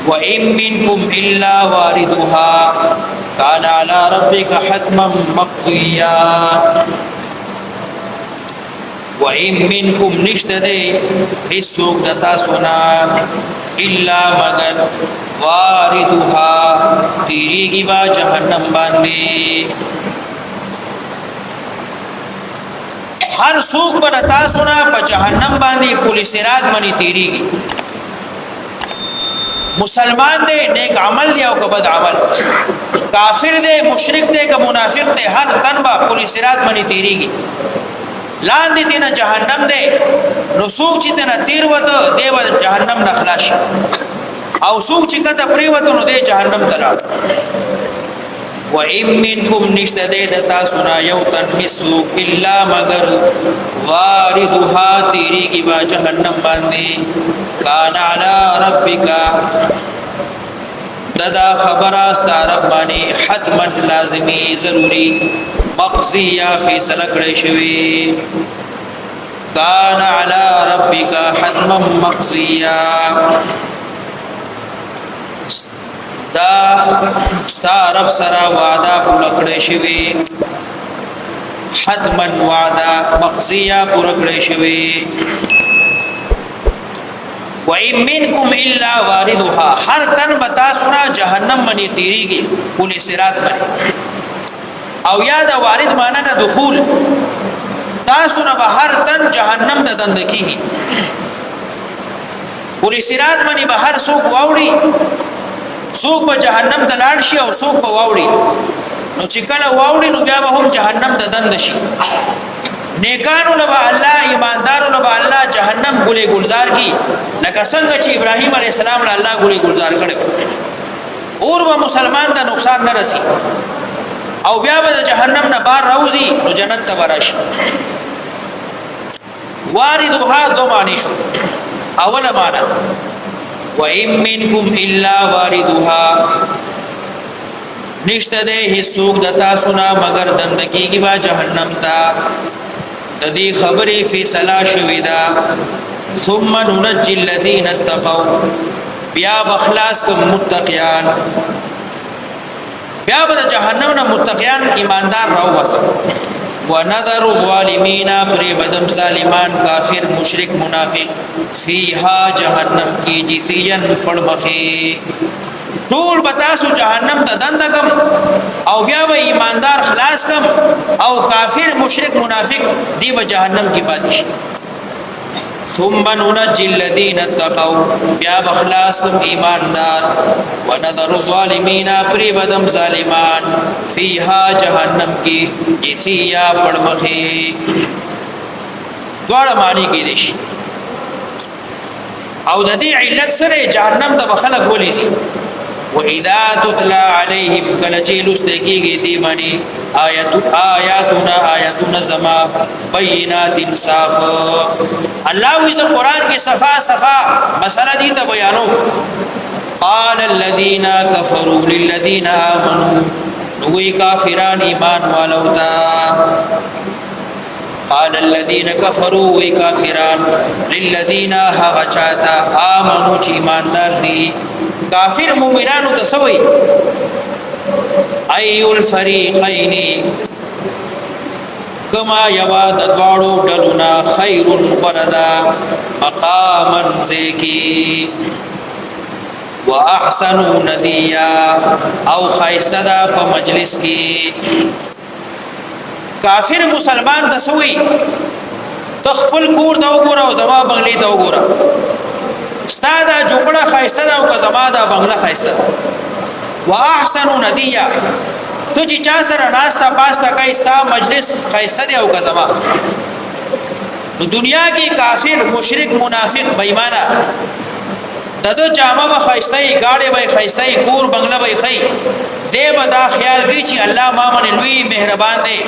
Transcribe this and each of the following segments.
وَإِن مِّنكُمْ إِلَّا وَارِدُهَا كَانَ عَلَى رَبِّكَ حَتْمًا مَّقْضِيًّا وَإِن مِّنكُمْ نِشْتَدَي هِسُوک دتا سنا إِلَّا مگر واردها تیریگی با جہنم باندے ہر سوک پر دتا سنا پا جہنم باندے پولیس رات منی تیریگی مسلمان دے نیک عمل دے او بد عمل کافر دے مشرک دے کا منافق دے ہر تنبا پولیس رات منی تیریگی لاندې دینه جهنم دی نو څوک چې دنه تیر وته دی و جهنم نه خلاص او څوک چې کته پری وته نو دی جهنم ته لاړ و ان منکم نشتدی دتا سنا یو تن مسو الا مگر واردها تیریږي با جهنم باندې کان علی ربک ددا خبر است رب باندې حتما لازمی ضروری مقضیہ فیصلہ کړی شوی کان علی ربک حتما مقضیہ دا ستا رب سره وعده پوره کړی شوی حتما وعده مقضیہ پوره کړی شوی و ان منکم الا واردها هر تن بتا سنا جهنم منی تیریږي پولیس رات باندې او یاد وارد معنا د دخول تاسو نه بهر تن جهنم د دند کیږي پولیس رات باندې بهر سوق واوړي سوق په جهنم د لاړ شي او سوق په واوړي نو چې کله واوړي نو بیا به هم جهنم د دند شي نیکانو لبا الله ایماندارو لبا الله جهنم ګلې گلزار کی لکه څنګه چې ابراهیم علی السلام له الله ګلې گلزار کړو اور و مسلمان ته نقصان نه رسی او بیا به جهنم نه بار راوځي نو جنت ته ورشي واردها دو معنی شو اوله معنا و ان منکم الا واردها نشته ده هیڅوک دتا سنا مگر دندگی کی با جهنم تا د دې خبرې فیصله شوې ده ثم ننجي الذين اتقوا بیا بخلاص کوم متقیان بیا به جهنم نه متقیان ایماندار راو وسو ونذر الظالمین پر بدم ظالمان کافر مشرک منافق فیها جهنم کی جسین پړمخه ټول بتاسو جهنم ته دندکم او بیا به ایماندار خلاص کم او کافر مشرک منافق دی به جهنم کی پاتش ثم ننجي الذين اتقوا بیا بخلاص کم ایماندار ونذر الظالمین پر بدم ظالمان فیها جهنم کی جسیا پړمخه دواړه معنی کې دي او د دې علت سره جهنم ته خلق ولېږي واذا تتلى عليهم كلچل استگیږي دی باندې آیاتنا زما بینات انصاف الله وی قرآن کې صفا صفا مسله دي ته بیانو قال الذين كفروا للذين امنوا نوې کافران ایمان والوتا قال الذين كفروا وكافران للذين هغچاتا امنوا چې ایماندار دي کافر مومنانو ته سوي اي الفريقين كما يواد دوړو ډلونا خير بردا مقاما زكي واحسن نديا او خيستدا په مجلس کې کافر مسلمان ته سوي تخپل کور ته وګوره او زما بنگلې ته وګوره ستاده جوړه خایسته دا او زما دا بنگله خایسته واحسن ندیه تو چې چا سره ناستا پاستا کوي ستا مجلس خایسته دی او زما نو دنیا کې کافر مشرک منافق بېمانه دغه جامه به خایسته گاڑی به خایسته کور بنگله به خای دې به دا خیال کوي چې الله ما باندې لوی مهربان دی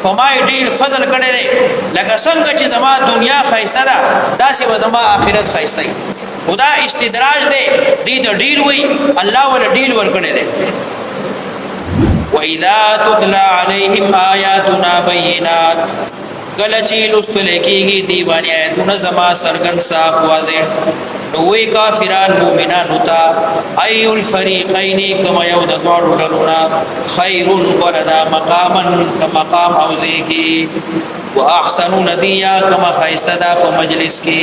په ما ډیر فضل کړی دی لکه څنګه چې زما دنیا خایسته ده داسې و زما آخرت خایسته خدا استدراج دے دی تو ڈیل ہوئی اللہ والا ڈیل ورکنے دے وَإِذَا تُتْلَى عَلَيْهِمْ آيَاتُنَا بَيِّنَاتٍ کلچی لستلے کی گی دیوانی آیتون زما سرگن صاف واضح نوې کافران مومنانو ته ای الفریقین کما یو د دوړو ډلونه خیر وردا مقاما مقام او ځای واحسن ندیا کما خیستا په مجلس کې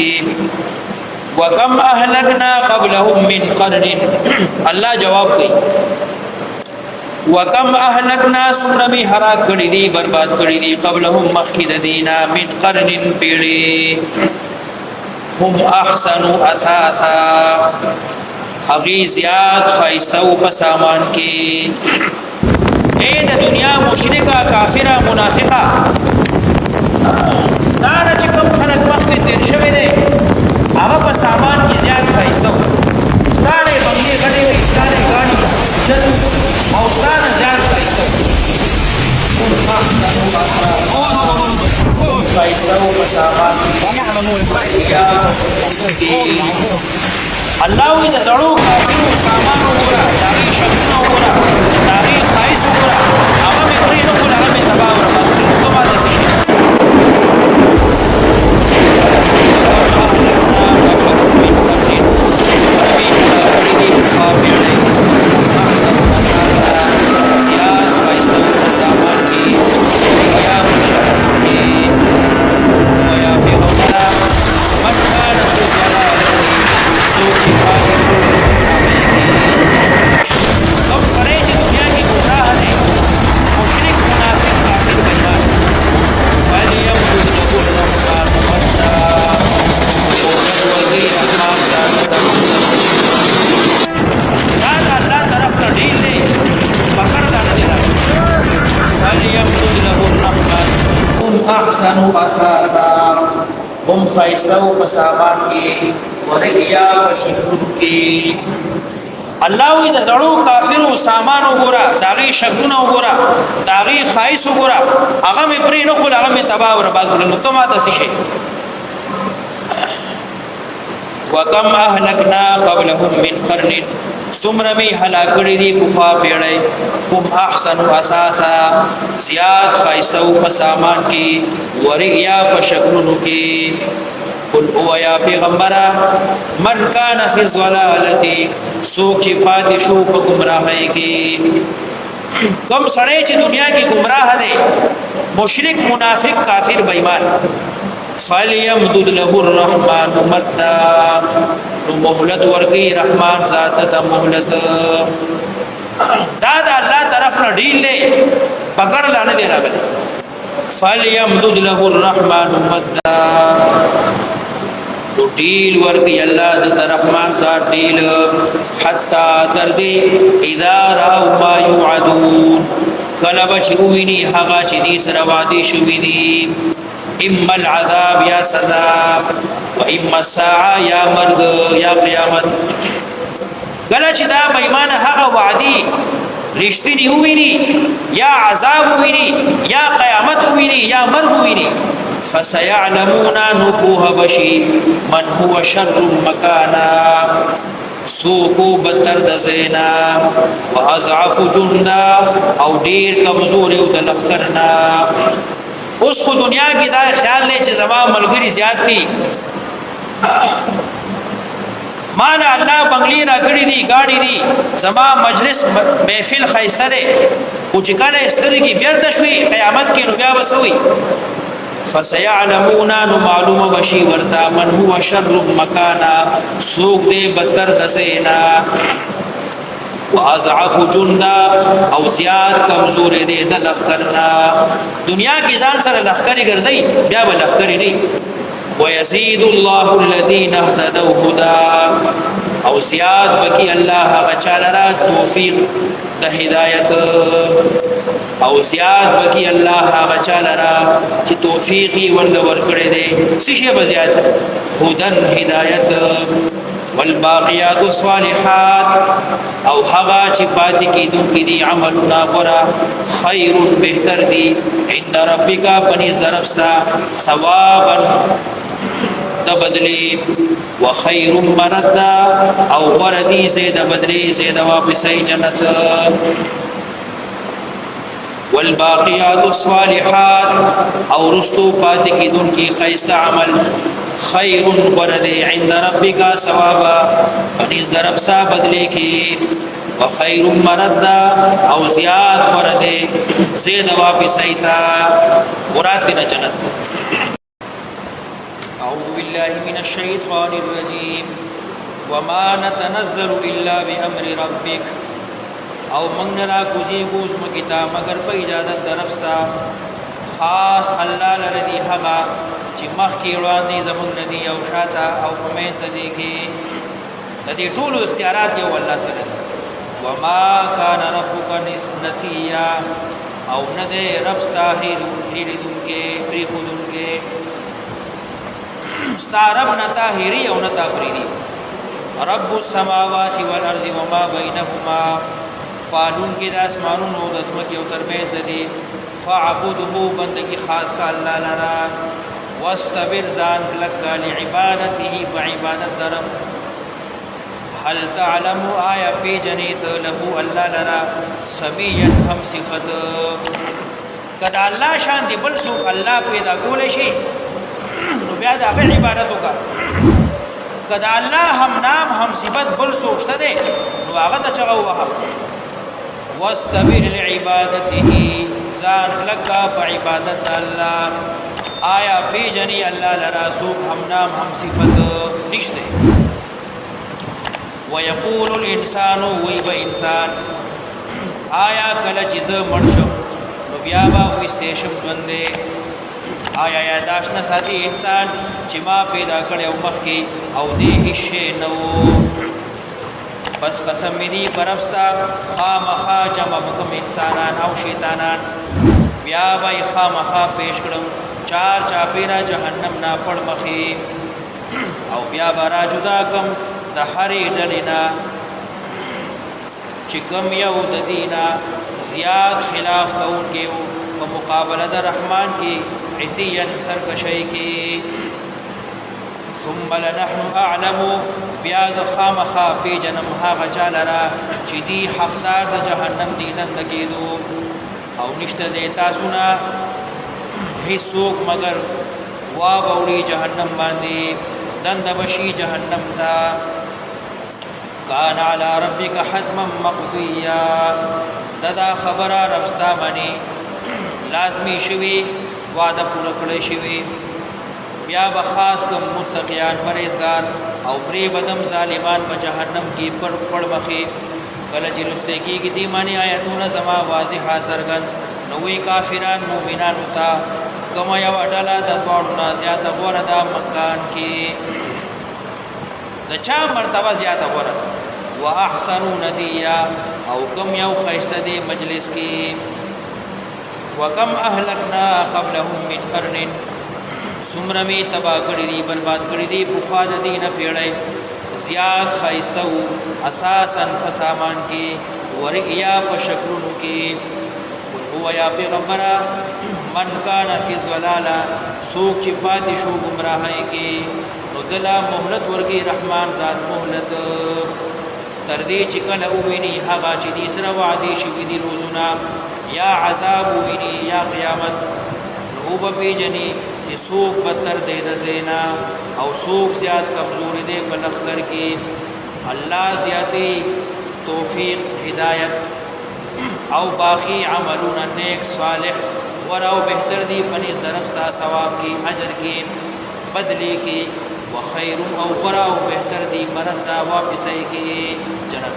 وکم اهلکنا قبلهم من قرن الله جواب کوي وکم اهلکنا سنبی هلاک کړي دي برباد کړي دي قبلهم مخکد دینا من قرن پیړي هم احسن اثاثا اغي زیاد خیستو په سامان کې اے د دنیا مشرکا کافرہ منافقہ دا چې کوم خلک مخکې تیر شوی دی هغه په سامان کې زیات خیستو ستاره بنگلې غټې وي ستاره غاړي چل او ستاره زیات خیستو هم احسن اثاثا خیستو په سامان الله وی د زړو کافرو سامان وګوره داغي شکونه وګوره داغي خایس وګوره هغه مې پرې نه کول هغه مې تباہ ورباد کړ ته ما داسې شي احسن اثاثا هم خیستو په سامان کې وریا په شکل کې الله وی د زړو کافرو سامان وګوره داغي شکونه وګوره داغي خایس وګوره هغه مې پرې نه خل هغه مې تباہ برباد کړل نو ته ما ته شي وکم اهلکنا قبلهم من قرن سمرمی هلاکړي دي بخوا پیړې هم احسن اثاثا زیاد خایستو په سامان کې وریا په شکلونو کې قل او یا پیغمبر من کان فی الضلالۃ سوچ پات شو په گمراهی کې کم سړی چې دنیا کې گمراه دی مشرک منافق کافر بے ایمان فلیمدد له الرحمن مدا نو مهلت ورکی رحمان ذات ته مهلت دا الله طرف نه ډیل نه پکړ لاندې دی راغلی فلیمدد له الرحمن مدا نو ډیل ورکی الله د رحمان ذات ډیل حتا تر دې اذا راو ما يوعدون کله بچ ویني هغه چې دې سره وعده شوې دي اما العذاب یا سزا و اما الساعه یا مرګ یا قیامت کله چې دا بېمانه هغه وعدي رښتینی ویني یا عذاب ویني یا قیامت ویني یا مرګ ویني فسيعلمون نبوه بشي من هو شر مكانا سوکو بدتر د زینا واضعف جندا او ډیر کمزور او د لخرنا اوس خو دنیا کې دا خیال نه چې زما ملګری زیات دي مان الله بنگلی را کړی دي گاډي دي زما مجلس محفل خیسته ده او چې کله استرګي بیرته شوي قیامت کې نو بیا وسوي فسيعلمون معلوم بشي ورتا من هو شر مكانا سوق دې بدتر د زینا واضعف جندا او زیاد کمزور دې د لخرنا دنیا کې ځان سره لخرې ګرځي بیا به لخرې نه ويزيد الله الذين اهتدوا هدى او زیاد بکی الله غچالرا توفیق د هدایت او زیاد بکی الله غچالرا چې توفیقی ورل ورکړي دي سشه بزیاد هدن هدایت والباقیات الصالحات او هغه چې پاتې کیدونکې دي عملونه غره خیر بهتر دي عند ربک بني دربستا ثوابا تبدلی وخیر مردا او وردی زید بدلی زید واپسی جنت والباقیات الصالحات او رستو پاتې کیدونکې خیسته عمل خیر غرد عند ربک ثوابا پنیز درب سا بدلے کی وخیر مردا او زیاد غرد زید واپس ایتا مراد جنت. اعوذ بالله من الشیطان الرجیم وما نتنزل الا بامر ربک او من را کوزی کوز مکتا مگر په اجازه درفستا خاص الله لردی هغه چې مخ کې وړاندې زمون ندی او شاته او پمیز د دې کې د دې ټولو اختیارات یو الله سره دي. وما كان ربك نسيا او نه دې رب ستاهیر هیریدون کې پری خودون کې ستارب نه تاهری او نه تفریدي. رب السماوات والارض وما بينهما پالون کې د اسمانونو د ځمکې او ترمنځ د دې فعبده بندگی خاص کا الله لرا واستبر زان لك لعبادته وعبادت درب هل تعلم آیا پی جنیت له الله لرا سميا هم صفت کدا الله شان دی بل سو الله پیدا کول شي نو بیا د عبادت وکړه. کدا الله هم نام هم صفت بل سو شته دی نو هغه ته چغوه واستبر لعبادته زان لکا فعبادت الله آیا بی جنی اللہ لرا سوک ہم نام ہم صفت نشتے. ویقول الانسان ویب انسان آیا کل چیز مرشم نبیابا وستیشم جوندے آیا یاداش نساتی انسان چی ما پیدا کڑے او مخ کی او دے حشے نو بس قسم می دی پربستا خامخا جمع بکم انسانان او شیطانان بیا بای خامخا پیش کرم چار چاپیرا جہنم نا پڑ مخی او بیا برا جدا کم د هرې ډلې نه چې کم یو د دینا زیات خلاف کوونکی وو په مقابله د رحمان کې عتیا سرکشی کې. ثم لنحن اعلم بیا ز خامخا پیجنم هغه چا لرا چې دی حقدار د جهنم دینن کېدو او نشته د تاسو نه هیڅوک مگر وا بوړي جهنم باندې دند بشي جهنم تا. کان علی ربک حتما مقضیا ددا خبر ربستا باندې لازمی شوی وعده پوره کړی شوی. بیا به خاص کوم متقیان پرهیزګار او پری بدم ظالمان په جهنم کې پر پړ مخې کله چې لسته کېږي دی معنی آیاتونه زما واضح سرګن نوې کافران مؤمنان وتا کما یو ډله د دوړو نه زیاته غوړه ده مکان کې د چا مرتبه زیاته غوړه ده واحسنوا ندیا او کم یو خیسته دی مجلس کې. وکم اهلکنا قبلهم من قرن سمرمی تبا کړی دی برباد کړی دی بخوا د دینه پیړی زیات خیسته او اساسا په سامان کې وریا په شکلونو کې. هو یا پیغمبر من کان فی ضلالا سوق چې پاتې شو گمراهی کې نو دلا مهلت ورکی رحمان ذات مهلت تر دې چې کله اوویني هغه چې دې سره وعده شوی دی روزونه یا عذاب ویني یا قیامت نو به پیجنې چې سوق بدتر دی د زینا او سوق زیات کمزور دی په لخر کې. الله زیاتی توفیق هدایت او باقی عملون نیک صالح وراو بہتر دی پنیز درفستا ثواب کی اجر کی بدلی کی وخیر او وراو بہتر دی مرد دا واپسی کی جنت.